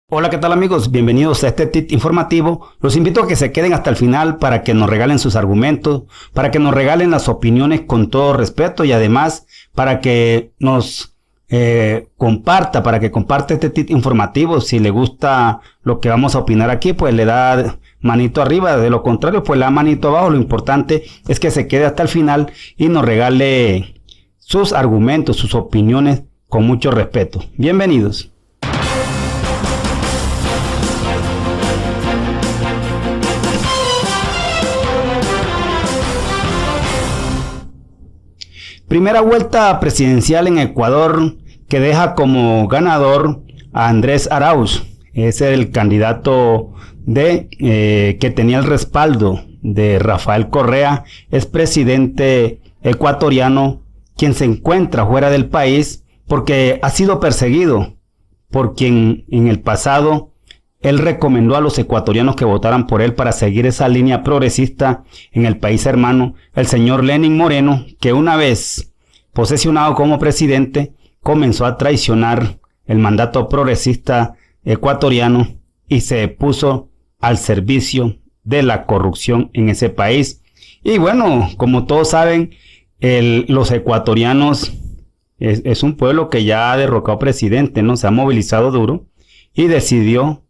Hola, ¿qué tal amigos? Bienvenidos a este tip informativo. Los invito a que se queden hasta el final para que nos regalen sus argumentos, para que nos regalen las opiniones con todo respeto y además para que nos para que comparte este tip informativo. Si le gusta lo que vamos a opinar aquí, pues le da manito arriba. De lo contrario, pues le da manito abajo. Lo importante es que se quede hasta el final y nos regale sus argumentos, sus opiniones con mucho respeto. Bienvenidos. Primera vuelta presidencial en Ecuador que deja como ganador a Andrés Arauz. Es el candidato que tenía el respaldo de Rafael Correa, es presidente ecuatoriano, quien se encuentra fuera del país porque ha sido perseguido por quien en el pasado él recomendó a los ecuatorianos que votaran por él para seguir esa línea progresista en el país hermano, el señor Lenín Moreno, que una vez posesionado como presidente comenzó a traicionar el mandato progresista ecuatoriano y se puso al servicio de la corrupción en ese país. Y bueno, como todos saben, los ecuatorianos es un pueblo que ya ha derrocado presidente, ¿no? Se ha movilizado duro y decidió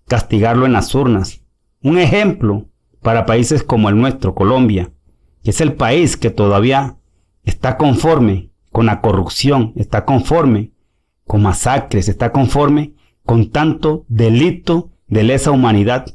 castigarlo en las urnas. Un ejemplo para países como el nuestro, Colombia, que es el país que todavía está conforme con la corrupción, está conforme con masacres, está conforme con tanto delito de lesa humanidad,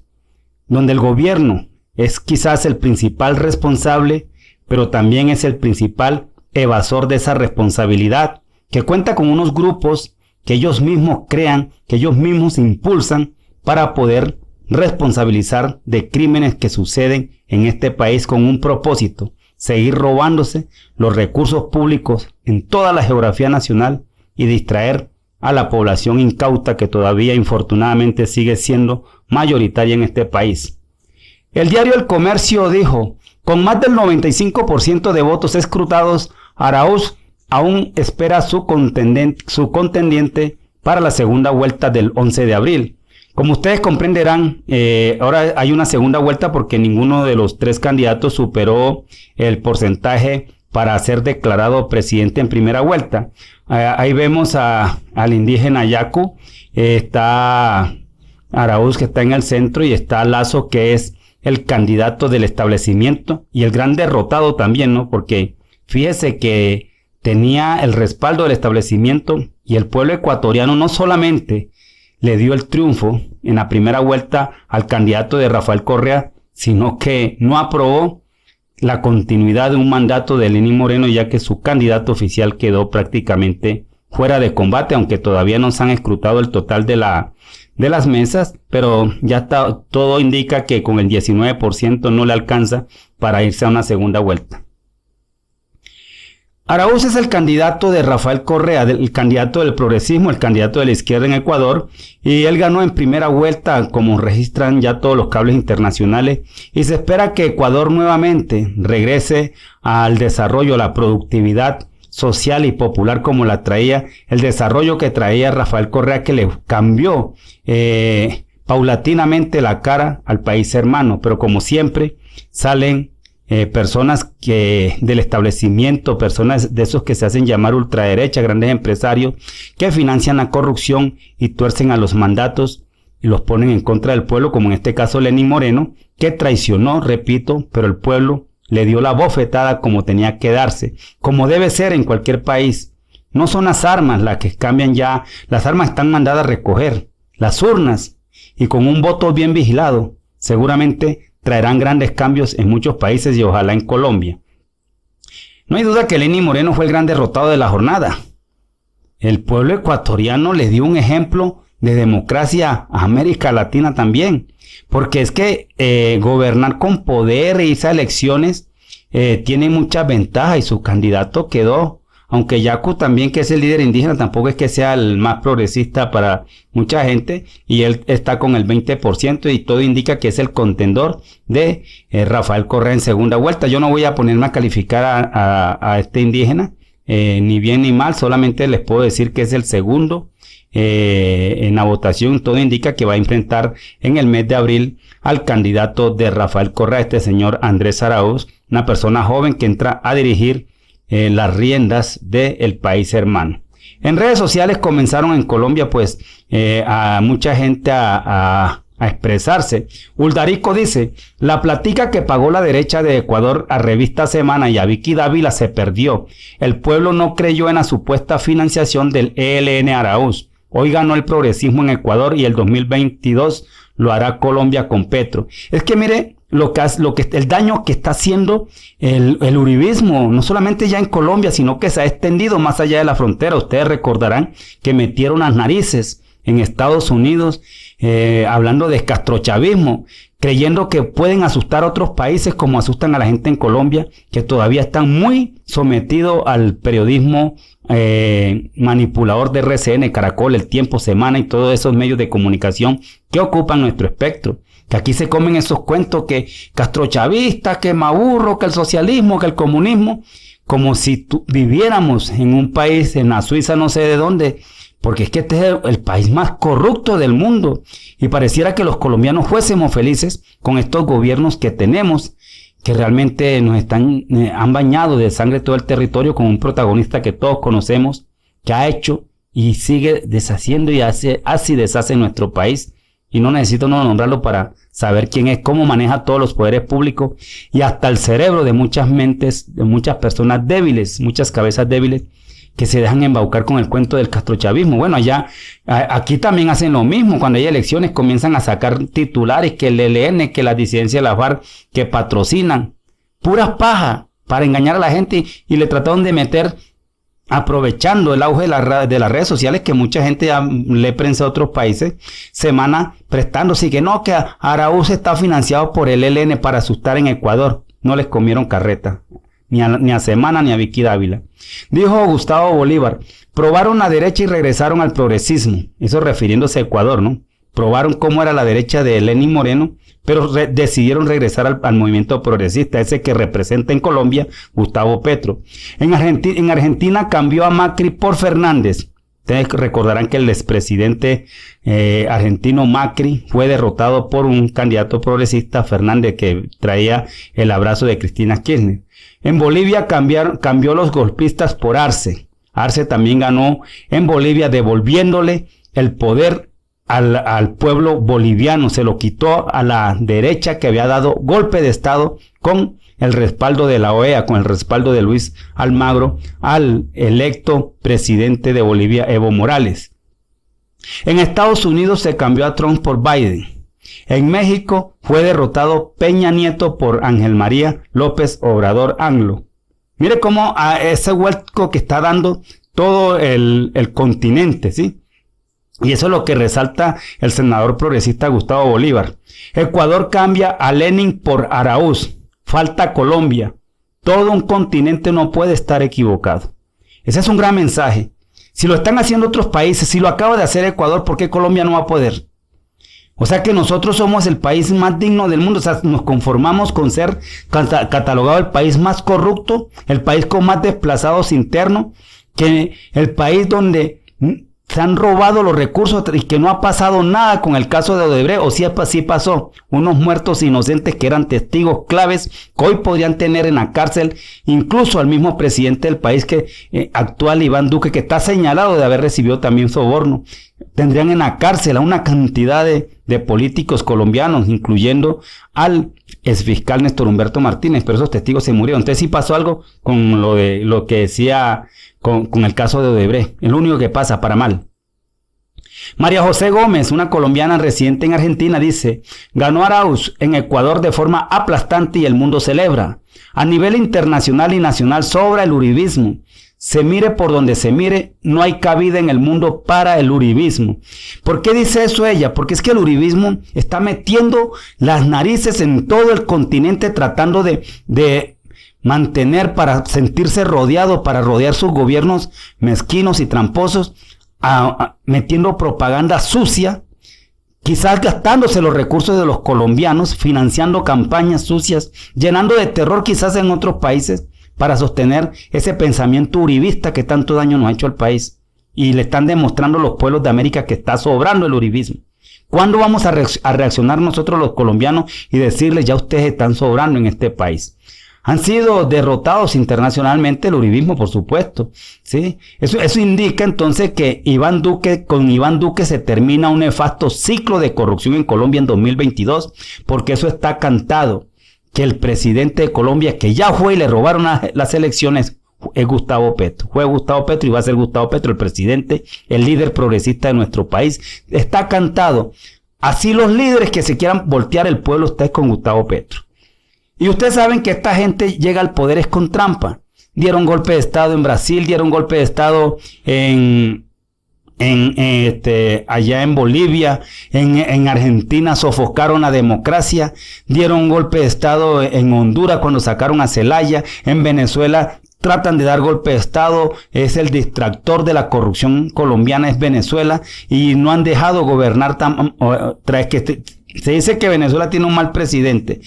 donde el gobierno es quizás el principal responsable, pero también es el principal evasor de esa responsabilidad, que cuenta con unos grupos que ellos mismos crean, que ellos mismos impulsan para poder responsabilizar de crímenes que suceden en este país con un propósito: seguir robándose los recursos públicos en toda la geografía nacional y distraer a la población incauta que todavía infortunadamente sigue siendo mayoritaria en este país. El diario El Comercio dijo: con más del 95% de votos escrutados, Arauz aún espera su contendiente para la segunda vuelta del 11 de abril. Como ustedes comprenderán, ahora hay una segunda vuelta porque ninguno de los tres candidatos superó el porcentaje para ser declarado presidente en primera vuelta. Ahí vemos al indígena Yacu, está Arauz, que está en el centro, y está Lazo, que es el candidato del establecimiento y el gran derrotado también, ¿no? Porque fíjese que tenía el respaldo del establecimiento y el pueblo ecuatoriano no solamente le dio el triunfo en la primera vuelta al candidato de Rafael Correa, sino que no aprobó la continuidad de un mandato de Lenín Moreno, ya que su candidato oficial quedó prácticamente fuera de combate, aunque todavía no se han escrutado el total de las mesas, pero ya está, todo indica que con el 19% no le alcanza para irse a una segunda vuelta. Arauz es el candidato de Rafael Correa, el candidato del progresismo, el candidato de la izquierda en Ecuador, y él ganó en primera vuelta, como registran ya todos los cables internacionales, y se espera que Ecuador nuevamente regrese al desarrollo, a la productividad social y popular como la traía, el desarrollo que traía Rafael Correa, que le cambió paulatinamente la cara al país hermano. Pero como siempre salen personas del establecimiento, personas de esos que se hacen llamar ultraderecha, grandes empresarios que financian la corrupción y tuercen a los mandatos y los ponen en contra del pueblo, como en este caso Lenín Moreno, que traicionó, repito, pero el pueblo le dio la bofetada como tenía que darse, como debe ser en cualquier país. No son las armas las que cambian ya, las armas están mandadas a recoger, las urnas, y con un voto bien vigilado, seguramente traerán grandes cambios en muchos países y ojalá en Colombia. No hay duda que Lenín Moreno fue el gran derrotado de la jornada. El pueblo ecuatoriano le dio un ejemplo de democracia a América Latina también, porque es que gobernar con poder e irse a elecciones tiene muchas ventajas, y su candidato quedó. Aunque Yacu también, que es el líder indígena, tampoco es que sea el más progresista para mucha gente, y él está con el 20% y todo indica que es el contendor de Rafael Correa en segunda vuelta. Yo no voy a ponerme a calificar a este indígena, ni bien ni mal, solamente les puedo decir que es el segundo en la votación todo indica que va a enfrentar en el mes de abril al candidato de Rafael Correa, este señor Andrés Arauz, una persona joven que entra a dirigir las riendas del país hermano. En redes sociales comenzaron en Colombia pues a mucha gente a expresarse. Uldarico dice: la platica que pagó la derecha de Ecuador a Revista Semana y a Vicky Dávila se perdió. El pueblo no creyó en la supuesta financiación del ELN Arauz. Hoy ganó el progresismo en Ecuador y el 2022 lo hará Colombia con Petro. Es que mire el daño que está haciendo el uribismo, no solamente ya en Colombia, sino que se ha extendido más allá de la frontera. Ustedes recordarán que metieron las narices en Estados Unidos, hablando de castrochavismo, creyendo que pueden asustar a otros países como asustan a la gente en Colombia, que todavía están muy sometidos al periodismo manipulador de RCN, Caracol, El Tiempo, Semana y todos esos medios de comunicación que ocupan nuestro espectro. Que aquí se comen esos cuentos que castrochavistas, que Maduro, que el socialismo, que el comunismo, como si viviéramos en un país, en la Suiza no sé de dónde, porque es que este es el país más corrupto del mundo y pareciera que los colombianos fuésemos felices con estos gobiernos que tenemos, que realmente han bañado de sangre todo el territorio con un protagonista que todos conocemos, que ha hecho y sigue deshaciendo y hace y deshace nuestro país. Y no necesito nombrarlo para saber quién es, cómo maneja todos los poderes públicos y hasta el cerebro de muchas mentes, de muchas personas débiles, muchas cabezas débiles que se dejan embaucar con el cuento del castrochavismo. Bueno, aquí también hacen lo mismo. Cuando hay elecciones comienzan a sacar titulares que el ELN, que la disidencia de la FARC, que patrocinan. Puras paja para engañar a la gente y le trataron de meter, aprovechando el auge de las redes sociales, que mucha gente lee prensa de otros países, Semana prestándose y que no, que Arauz está financiado por el ELN para asustar en Ecuador. No les comieron carreta, ni a Semana ni a Vicky Dávila. Dijo Gustavo Bolívar: probaron la derecha y regresaron al progresismo. Eso refiriéndose a Ecuador, ¿no? Probaron cómo era la derecha de Lenín Moreno, pero decidieron regresar al movimiento progresista, ese que representa en Colombia Gustavo Petro. En Argentina cambió a Macri por Fernández. Ustedes recordarán que el expresidente argentino Macri fue derrotado por un candidato progresista, Fernández, que traía el abrazo de Cristina Kirchner. En Bolivia cambió los golpistas por Arce. Arce también ganó en Bolivia, devolviéndole el poder al pueblo boliviano. Se lo quitó a la derecha, que había dado golpe de estado con el respaldo de la OEA, con el respaldo de Luis Almagro, al electo presidente de Bolivia, Evo Morales. En Estados Unidos se cambió a Trump por Biden. En México fue derrotado Peña Nieto por Ángel María López Obrador AMLO. Mire cómo a ese vuelco que está dando todo el continente, ¿sí? Y eso es lo que resalta el senador progresista Gustavo Bolívar. Ecuador cambia a Lenin por Arauz. Falta Colombia. Todo un continente no puede estar equivocado. Ese es un gran mensaje. Si lo están haciendo otros países, si lo acaba de hacer Ecuador, ¿por qué Colombia no va a poder? O sea que nosotros somos el país más digno del mundo. O sea, nos conformamos con ser catalogado el país más corrupto, el país con más desplazados internos, que el país donde se han robado los recursos y que no ha pasado nada con el caso de Odebrecht, o sí pasó, unos muertos inocentes que eran testigos claves que hoy podrían tener en la cárcel incluso al mismo presidente del país actual, Iván Duque, que está señalado de haber recibido también soborno. Tendrían en la cárcel a una cantidad de políticos colombianos, incluyendo al exfiscal Néstor Humberto Martínez, pero esos testigos se murieron. Entonces sí pasó algo con lo que decía con el caso de Odebrecht. Es lo único que pasa para mal. María José Gómez, una colombiana residente en Argentina, dice: ganó Arauz en Ecuador de forma aplastante y el mundo celebra. A nivel internacional y nacional sobra el uribismo. Se mire por donde se mire, no hay cabida en el mundo para el uribismo. ¿Por qué dice eso ella? Porque es que el uribismo está metiendo las narices en todo el continente, tratando de mantener, para sentirse rodeado, para rodear sus gobiernos mezquinos y tramposos, metiendo propaganda sucia, quizás gastándose los recursos de los colombianos, financiando campañas sucias, llenando de terror quizás en otros países, para sostener ese pensamiento uribista que tanto daño nos ha hecho al país. y le están demostrando a los pueblos de América que está sobrando el uribismo. ¿Cuándo vamos a reaccionar nosotros los colombianos y decirles ya ustedes están sobrando en este país? Han sido derrotados internacionalmente el uribismo, por supuesto, ¿sí? Eso indica entonces que con Iván Duque se termina un nefasto ciclo de corrupción en Colombia en 2022, porque eso está cantado, que el presidente de Colombia, que ya fue y le robaron las elecciones, es Gustavo Petro. Fue Gustavo Petro y va a ser Gustavo Petro el presidente, el líder progresista de nuestro país. Está cantado. Así los líderes que se quieran voltear el pueblo está con Gustavo Petro. Y ustedes saben que esta gente llega al poder es con trampa. Dieron golpe de estado en Brasil, dieron golpe de estado allá en Bolivia, en Argentina sofocaron la democracia, dieron un golpe de estado en Honduras cuando sacaron a Zelaya, en Venezuela tratan de dar golpe de estado, es el distractor de la corrupción colombiana, es Venezuela, y no han dejado gobernar se dice que Venezuela tiene un mal presidente,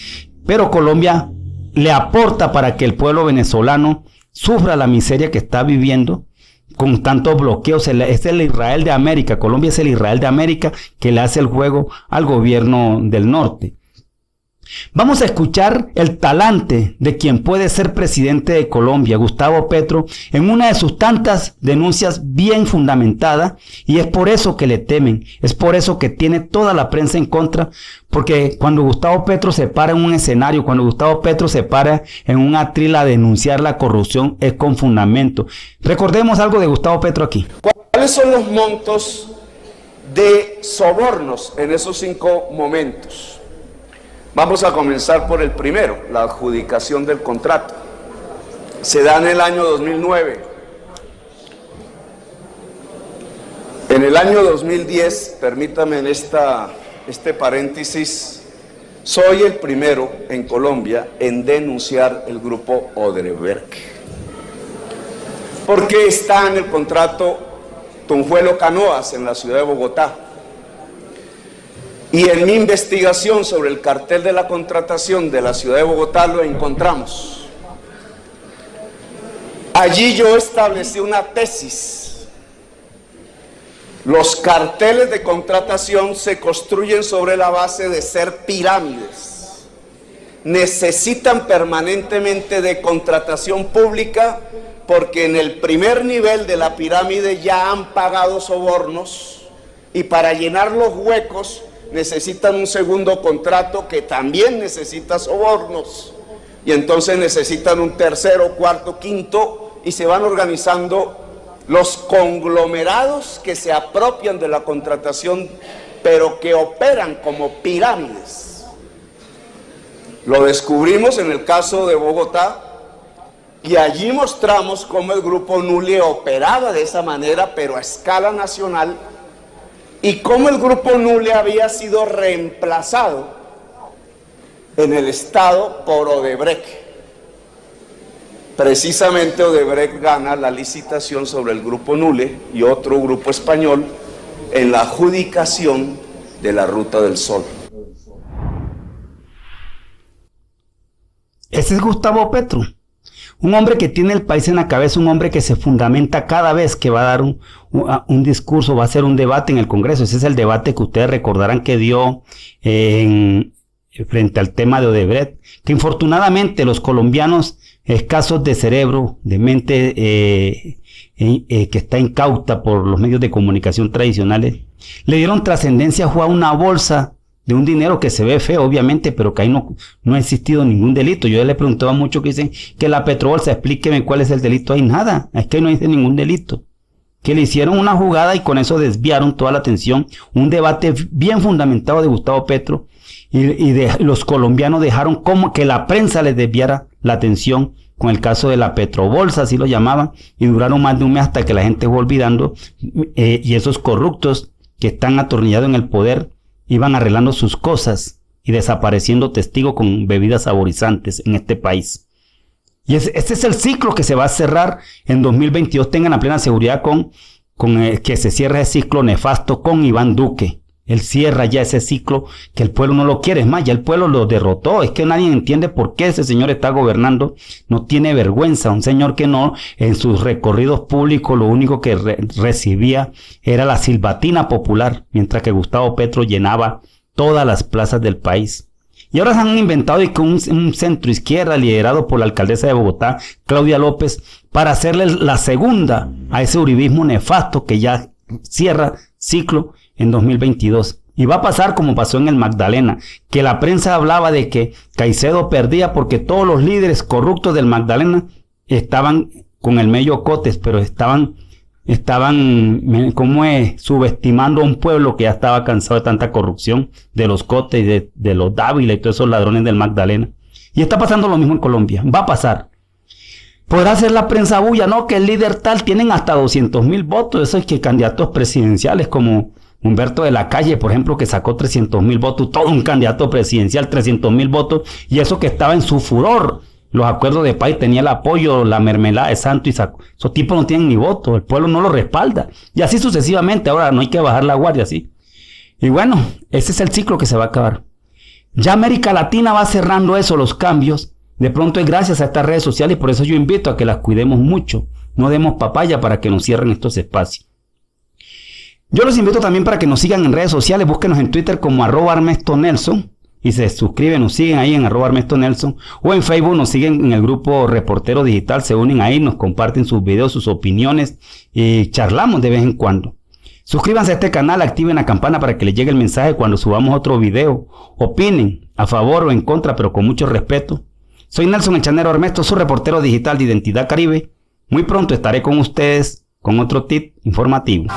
pero Colombia le aporta para que el pueblo venezolano sufra la miseria que está viviendo con tantos bloqueos. Es el Israel de América. Colombia es el Israel de América que le hace el juego al gobierno del norte. Vamos a escuchar el talante de quien puede ser presidente de Colombia, Gustavo Petro, en una de sus tantas denuncias bien fundamentadas, y es por eso que le temen, es por eso que tiene toda la prensa en contra, porque cuando Gustavo Petro se para en un escenario, cuando Gustavo Petro se para en un atril a denunciar la corrupción, es con fundamento. Recordemos algo de Gustavo Petro aquí. ¿Cuáles son los montos de sobornos en esos 5 momentos? Vamos a comenzar por el primero, la adjudicación del contrato. Se da en el año 2009. En el año 2010, permítame en este paréntesis, soy el primero en Colombia en denunciar el grupo Odebrecht. Porque está en el contrato Tunjuelo Canoas en la ciudad de Bogotá. Y en mi investigación sobre el cartel de la contratación de la ciudad de Bogotá lo encontramos. Allí yo establecí una tesis. Los carteles de contratación se construyen sobre la base de ser pirámides. Necesitan permanentemente de contratación pública porque en el primer nivel de la pirámide ya han pagado sobornos y para llenar los huecos necesitan un segundo contrato que también necesita sobornos y entonces necesitan un tercero, cuarto, quinto y se van organizando los conglomerados que se apropian de la contratación pero que operan como pirámides. Lo descubrimos en el caso de Bogotá y allí mostramos cómo el grupo Nule operaba de esa manera pero a escala nacional y cómo el grupo Nule había sido reemplazado en el Estado por Odebrecht. Precisamente Odebrecht gana la licitación sobre el grupo Nule y otro grupo español en la adjudicación de la Ruta del Sol. Ese es Gustavo Petro. Un hombre que tiene el país en la cabeza, un hombre que se fundamenta cada vez que va a dar un discurso, va a hacer un debate en el Congreso. Ese es el debate que ustedes recordarán que dio frente al tema de Odebrecht, que infortunadamente los colombianos escasos de cerebro, de mente que está incauta por los medios de comunicación tradicionales, le dieron trascendencia a una bolsa de un dinero que se ve feo, obviamente, pero que ahí no ha existido ningún delito. Yo le preguntaba mucho que dicen que la Petrobolsa, explíqueme cuál es el delito. Hay nada, es que no dice ningún delito. Que le hicieron una jugada y con eso desviaron toda la atención. Un debate bien fundamentado de Gustavo Petro y los colombianos dejaron como que la prensa les desviara la atención con el caso de la Petrobolsa, así lo llamaban, y duraron más de un mes hasta que la gente fue olvidando y esos corruptos que están atornillados en el poder iban arreglando sus cosas y desapareciendo testigos con bebidas saborizantes en este país. Y este es el ciclo que se va a cerrar en 2022. Tengan la plena seguridad con que se cierre el ciclo nefasto con Iván Duque Él cierra ya ese ciclo que el pueblo no lo quiere. Es más, ya el pueblo lo derrotó. Es que nadie entiende por qué ese señor está gobernando. No tiene vergüenza. Un señor que no, en sus recorridos públicos, lo único que recibía era la silbatina popular, mientras que Gustavo Petro llenaba todas las plazas del país. Y ahora se han inventado un centro izquierda liderado por la alcaldesa de Bogotá, Claudia López, para hacerle la segunda a ese uribismo nefasto que ya cierra ciclo en 2022. Y va a pasar como pasó en el Magdalena, que la prensa hablaba de que Caicedo perdía porque todos los líderes corruptos del Magdalena estaban con el medio cotes, pero estaban subestimando a un pueblo que ya estaba cansado de tanta corrupción, de los cotes, de los Dávila y todos esos ladrones del Magdalena. Y está pasando lo mismo en Colombia, va a pasar. Podrá hacer la prensa bulla, no, que el líder tal tienen hasta 200,000 votos, eso es que candidatos presidenciales como Humberto de la Calle, por ejemplo, que sacó 300,000 votos, todo un candidato presidencial, 300,000 votos, y eso que estaba en su furor. Los acuerdos de paz, tenía el apoyo, la mermelada de santo y sacó. Esos tipos no tienen ni voto, el pueblo no lo respalda. Y así sucesivamente, ahora no hay que bajar la guardia así. Y bueno, ese es el ciclo que se va a acabar. Ya América Latina va cerrando eso, los cambios. De pronto es gracias a estas redes sociales y por eso yo invito a que las cuidemos mucho. No demos papaya para que nos cierren estos espacios. Yo los invito también para que nos sigan en redes sociales. Búsquenos en Twitter como @ArmestoNelson. Y se suscriben, nos siguen ahí en @ArmestoNelson, o en Facebook nos siguen en el grupo Reportero Digital, se unen ahí, nos comparten sus videos, sus opiniones y charlamos de vez en cuando. Suscríbanse a este canal, activen la campana para que les llegue el mensaje cuando subamos otro video. Opinen a favor o en contra, pero con mucho respeto. Soy Nelson El Chanero Armesto, su reportero digital de Identidad Caribe. Muy pronto estaré con ustedes con otro tip informativo.